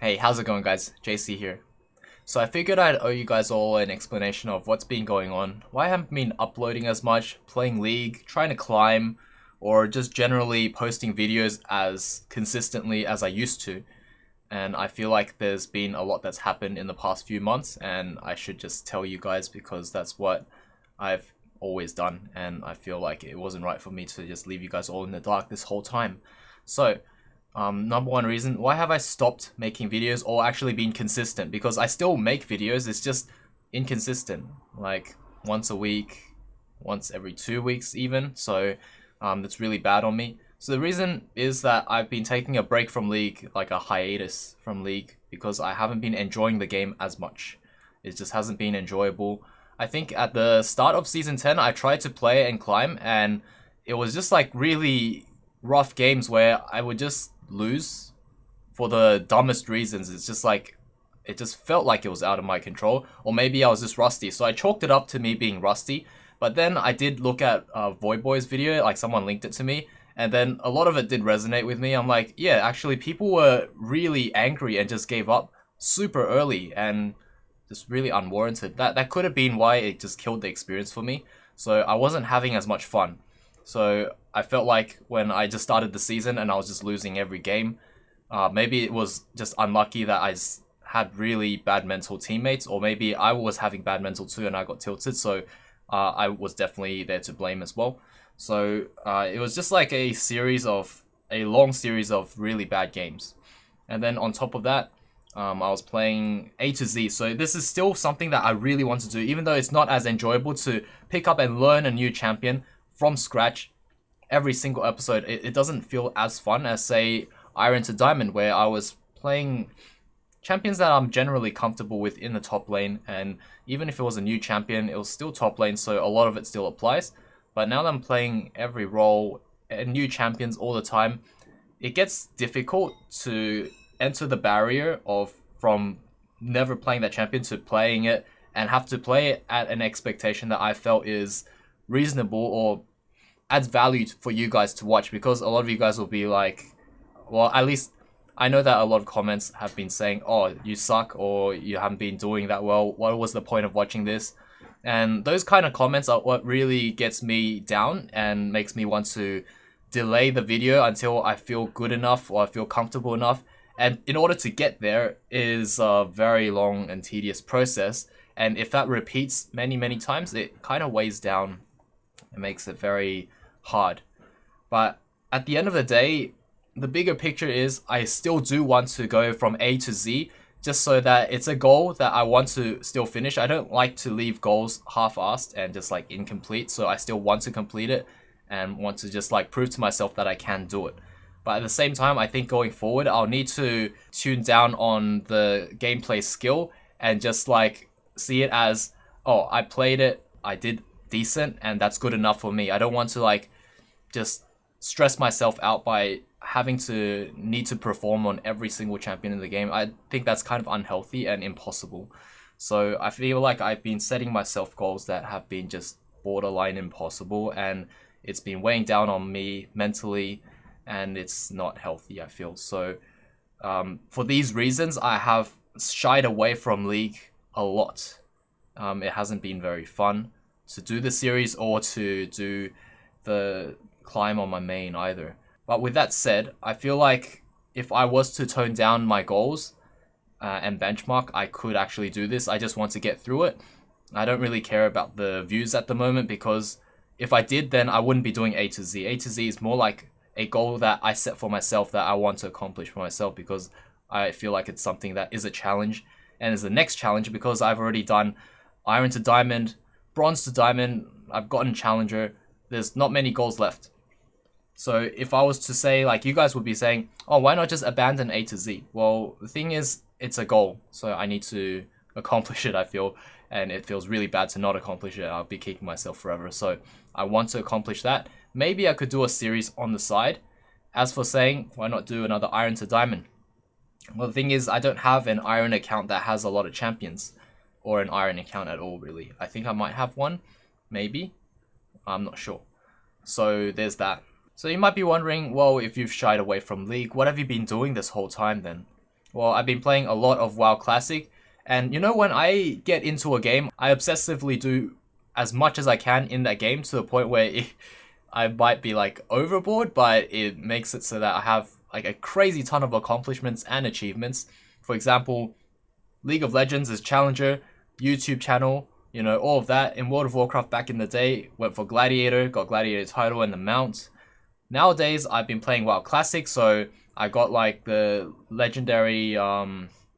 Hey, how's it going, guys? JC here. So I figured I'd owe you guys all an explanation of what's been going on, why I haven't been uploading as much, playing League, trying to climb, or just generally posting videos as consistently as I used to. And I feel like there's been a lot that's happened in the past few months, and I should just tell you guys because that's what I've always done, and I feel like it wasn't right for me to just leave you guys all in the dark this whole time. So, number one reason, why have I stopped making videos or actually been consistent? Because I still make videos, it's just inconsistent. Like once a week, once every 2 weeks even. So that's really bad on me. So the reason is that I've been taking a break from League, like a hiatus from League, because I haven't been enjoying the game as much. It just hasn't been enjoyable. I think at the start of Season 10, I tried to play and climb, and it was just like really rough games where I would just lose for the dumbest reasons. It's just like, it just felt like it was out of my control, or maybe I was just rusty. So I chalked it up to me being rusty, but then I did look at Void Boy's video, like someone linked it to me, and then a lot of it did resonate with me. I'm like, yeah, actually people were really angry and just gave up super early and just really unwarranted. That could have been why it just killed the experience for me. So I wasn't having as much fun. So I felt like when I just started the season and I was just losing every game, maybe it was just unlucky that had really bad mental teammates, or maybe I was having bad mental too and I got tilted, so I was definitely there to blame as well. So it was just like a long series of really bad games. And then on top of that, I was playing A to Z, so this is still something that I really want to do, even though it's not as enjoyable to pick up and learn a new champion from scratch every single episode. It doesn't feel as fun as, say, Iron to Diamond, where I was playing champions that I'm generally comfortable with in the top lane, and even if it was a new champion, it was still top lane, so a lot of it still applies. But now that I'm playing every role and new champions all the time, it gets difficult to enter the barrier of from never playing that champion to playing it, and have to play it at an expectation that I felt is reasonable or adds value for you guys to watch, because a lot of you guys will be like, well, at least I know that a lot of comments have been saying, oh, you suck, or you haven't been doing that well, what was the point of watching this? And those kind of comments are what really gets me down and makes me want to delay the video until I feel good enough or I feel comfortable enough. And in order to get there is a very long and tedious process, and if that repeats many times, it kind of weighs down. It makes it very hard. But at the end of the day, the bigger picture is I still do want to go from A to Z, just so that it's a goal that I want to still finish. I don't like to leave goals half-assed and just like incomplete, so I still want to complete it and want to just like prove to myself that I can do it. But at the same time, I think going forward, I'll need to tune down on the gameplay skill and just like see it as, oh, I played it, I did decent, and that's good enough for me. I don't want to like just stress myself out by having to need to perform on every single champion in the game. I think that's kind of unhealthy and impossible. So I feel like I've been setting myself goals that have been just borderline impossible, and it's been weighing down on me mentally, and it's not healthy, I feel. So for these reasons, I have shied away from League a lot. It hasn't been very fun to do the series or to do the climb on my main either. But with that said, I feel like if I was to tone down my goals and benchmark, I could actually do this. I just want to get through it. I don't really care about the views at the moment, because if I did, then I wouldn't be doing A to Z. A to Z is more like a goal that I set for myself that I want to accomplish for myself, because I feel like it's something that is a challenge and is the next challenge, because I've already done Iron to Diamond, Bronze to Diamond, I've gotten Challenger. There's not many goals left. So if I was to say, like you guys would be saying, oh, why not just abandon A to Z? Well, the thing is, it's a goal, so I need to accomplish it, I feel, and it feels really bad to not accomplish it. I'll be kicking myself forever. So I want to accomplish that. Maybe I could do a series on the side. As for saying, why not do another Iron to Diamond? Well, the thing is, I don't have an Iron account that has a lot of champions, or an Iron account at all, really. I think I might have one, maybe. I'm not sure. So there's that. So you might be wondering, well, if you've shied away from League, what have you been doing this whole time then? Well, I've been playing a lot of WoW Classic, and you know, when I get into a game, I obsessively do as much as I can in that game to the point where I might be like overboard, but it makes it so that I have like a crazy ton of accomplishments and achievements. For example, League of Legends is Challenger, YouTube channel, you know, all of that. In World of Warcraft back in the day, went for Gladiator, got Gladiator title and the mount. Nowadays, I've been playing WoW Classic, so I got like the legendary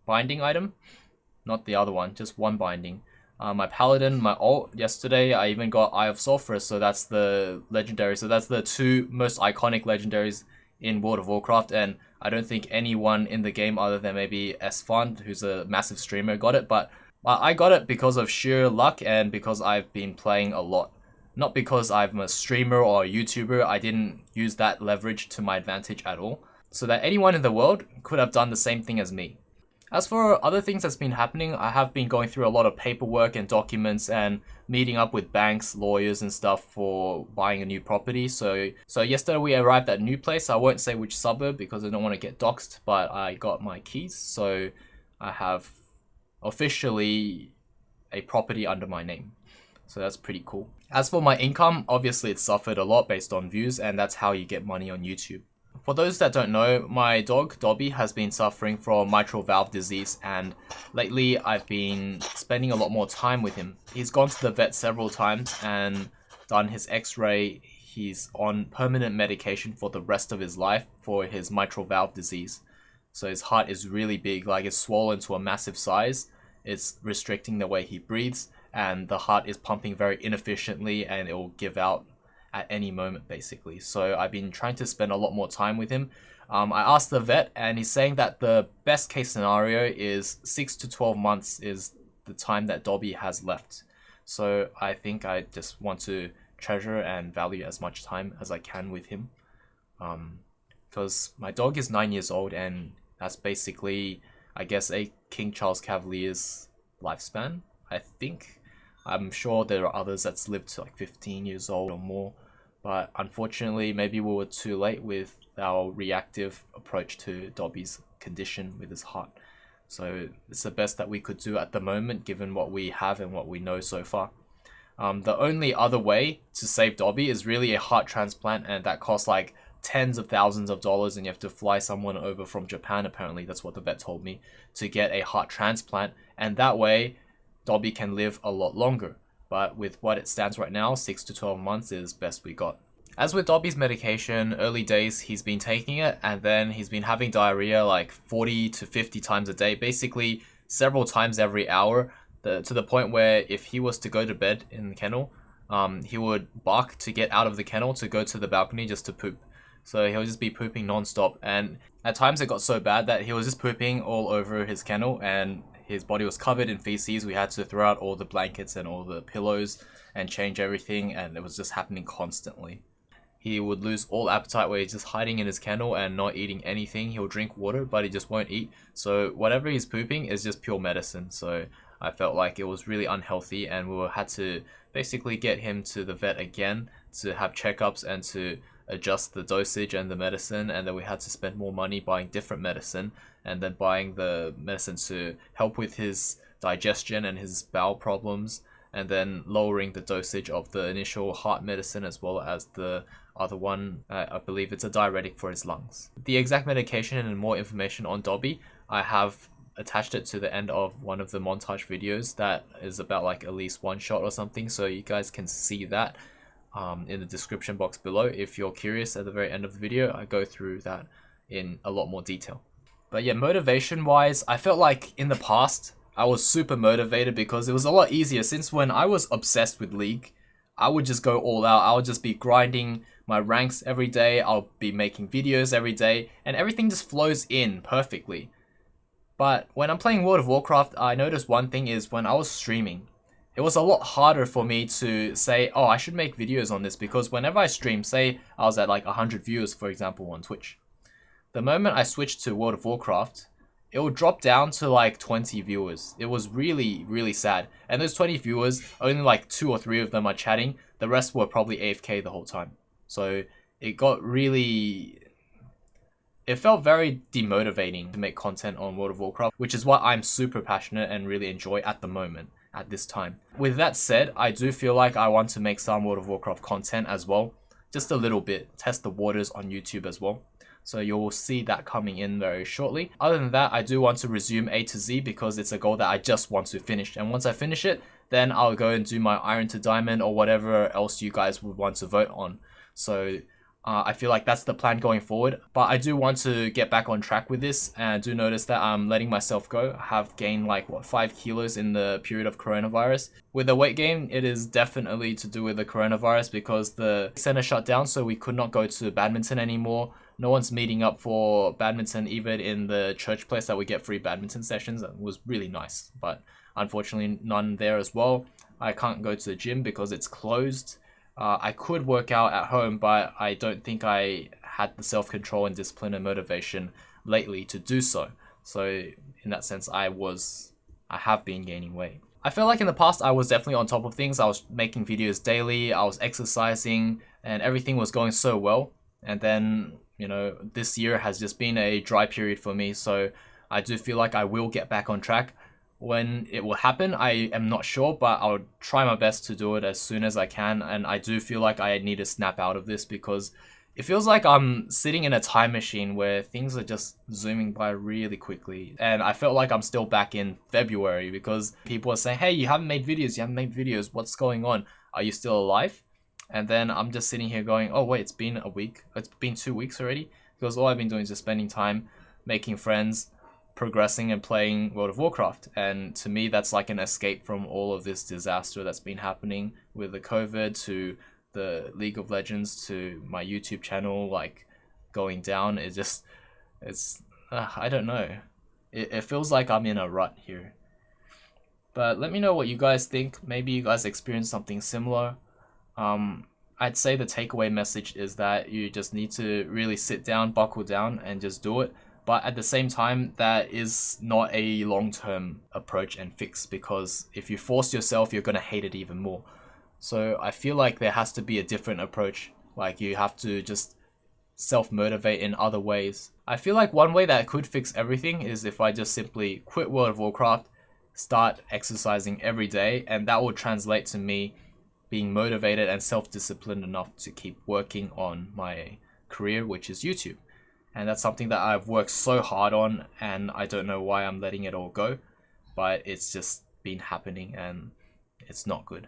binding item, not the other one, just one binding. My Paladin, my ult, yesterday I even got Eye of Sulphurus, so that's the legendary. So that's the two most iconic legendaries in World of Warcraft, and I don't think anyone in the game other than maybe S-Fund, who's a massive streamer, got it, but I got it because of sheer luck and because I've been playing a lot. Not because I'm a streamer or a YouTuber, I didn't use that leverage to my advantage at all. So that anyone in the world could have done the same thing as me. As for other things that's been happening, I have been going through a lot of paperwork and documents and meeting up with banks, lawyers and stuff for buying a new property. So yesterday we arrived at a new place. I won't say which suburb because I don't want to get doxxed, but I got my keys. So I have officially a property under my name. So that's pretty cool. As for my income, obviously it suffered a lot based on views, and that's how you get money on YouTube. For those that don't know, my dog, Dobby, has been suffering from mitral valve disease, and lately I've been spending a lot more time with him. He's gone to the vet several times and done his x-ray. He's on permanent medication for the rest of his life for his mitral valve disease. So his heart is really big, like it's swollen to a massive size. It's restricting the way he breathes, and the heart is pumping very inefficiently and it will give out at any moment basically. So I've been trying to spend a lot more time with him. I asked the vet and he's saying that the best case scenario is 6 to 12 months is the time that Dobby has left. So I think I just want to treasure and value as much time as I can with him. Because my dog is 9 years old and that's basically, I guess, a King Charles Cavalier's lifespan, I think. I'm sure there are others that's lived to like 15 years old or more, but unfortunately maybe we were too late with our reactive approach to Dobby's condition with his heart. So it's the best that we could do at the moment given what we have and what we know so far. The only other way to save Dobby is really a heart transplant, and that costs like tens of thousands of dollars, and you have to fly someone over from Japan, apparently that's what the vet told me, to get a heart transplant, and that way Dobby can live a lot longer. But with what it stands right now, 6 to 12 months is best we got. As with Dobby's medication, early days he's been taking it and then he's been having diarrhea like 40 to 50 times a day, basically several times every hour, to the point where if he was to go to bed in the kennel, he would bark to get out of the kennel to go to the balcony just to poop. So he'll just be pooping non-stop, and at times it got so bad that he was just pooping all over his kennel and his body was covered in feces. We had to throw out all the blankets and all the pillows and change everything, and it was just happening constantly. He would lose all appetite where he's just hiding in his kennel and not eating anything. He'll drink water, but he just won't eat. So whatever he's pooping is just pure medicine. So I felt like it was really unhealthy, and we had to basically get him to the vet again to have checkups and to adjust the dosage and the medicine, and then we had to spend more money buying different medicine and then buying the medicine to help with his digestion and his bowel problems, and then lowering the dosage of the initial heart medicine as well as the other one. I believe it's a diuretic for his lungs. The exact medication and more information on Dobby, I have attached it to the end of one of the montage videos that is about like at least one shot or something, so you guys can see that in the description box below. If you're curious, at the very end of the video I go through that in a lot more detail. But yeah, motivation wise, I felt like in the past I was super motivated because it was a lot easier. Since when I was obsessed with League, I would just go all out. I would just be grinding my ranks every day, I'll be making videos every day, and everything just flows in perfectly. But when I'm playing World of Warcraft, I noticed one thing is when I was streaming, it was a lot harder for me to say, oh, I should make videos on this, because whenever I stream, say I was at like 100 viewers, for example, on Twitch, the moment I switched to World of Warcraft, it would drop down to like 20 viewers. It was really, really sad. And those 20 viewers, only like 2 or 3 of them are chatting. The rest were probably AFK the whole time. So it got really it felt very demotivating to make content on World of Warcraft, which is what I'm super passionate and really enjoy at the moment, at this time. With that said, I do feel like I want to make some World of Warcraft content as well, just a little bit, test the waters on YouTube as well. So you'll see that coming in very shortly. Other than that, I do want to resume A to Z because it's a goal that I just want to finish. And once I finish it, then I'll go and do my Iron to Diamond or whatever else you guys would want to vote on. So I feel like that's the plan going forward. But I do want to get back on track with this, and I do notice that I'm letting myself go. I have gained like, what, 5 kilos in the period of coronavirus. With the weight gain, it is definitely to do with the coronavirus because the center shut down, so we could not go to badminton anymore. No one's meeting up for badminton even in the church place that we get free badminton sessions. It was really nice, but unfortunately none there as well. I can't go to the gym because it's closed. I could work out at home, but I don't think I had the self-control and discipline and motivation lately to do so. So in that sense, I have been gaining weight. I feel like in the past, I was definitely on top of things. I was making videos daily, I was exercising, and everything was going so well. And then, you know, this year has just been a dry period for me. So I do feel like I will get back on track. When it will happen, I am not sure, but I'll try my best to do it as soon as I can. And I do feel like I need to snap out of this because it feels like I'm sitting in a time machine where things are just zooming by really quickly. And I felt like I'm still back in February because people are saying, hey, you haven't made videos, what's going on? Are you still alive? And then I'm just sitting here going, oh wait, it's been a week. It's been 2 weeks already. Because all I've been doing is just spending time, making friends, progressing and playing World of Warcraft. And to me, that's like an escape from all of this disaster that's been happening with the COVID, to the League of Legends, to my YouTube channel like going down. I don't know. It feels like I'm in a rut here. But let me know what you guys think. Maybe you guys experienced something similar. I'd say the takeaway message is that you just need to really sit down, buckle down, and just do it. But at the same time, that is not a long-term approach and fix, because if you force yourself, you're going to hate it even more. So I feel like there has to be a different approach. Like you have to just self-motivate in other ways. I feel like one way that could fix everything is if I just simply quit World of Warcraft, start exercising every day, and that will translate to me being motivated and self-disciplined enough to keep working on my career, which is YouTube. And that's something that I've worked so hard on, and I don't know why I'm letting it all go, but it's just been happening and it's not good.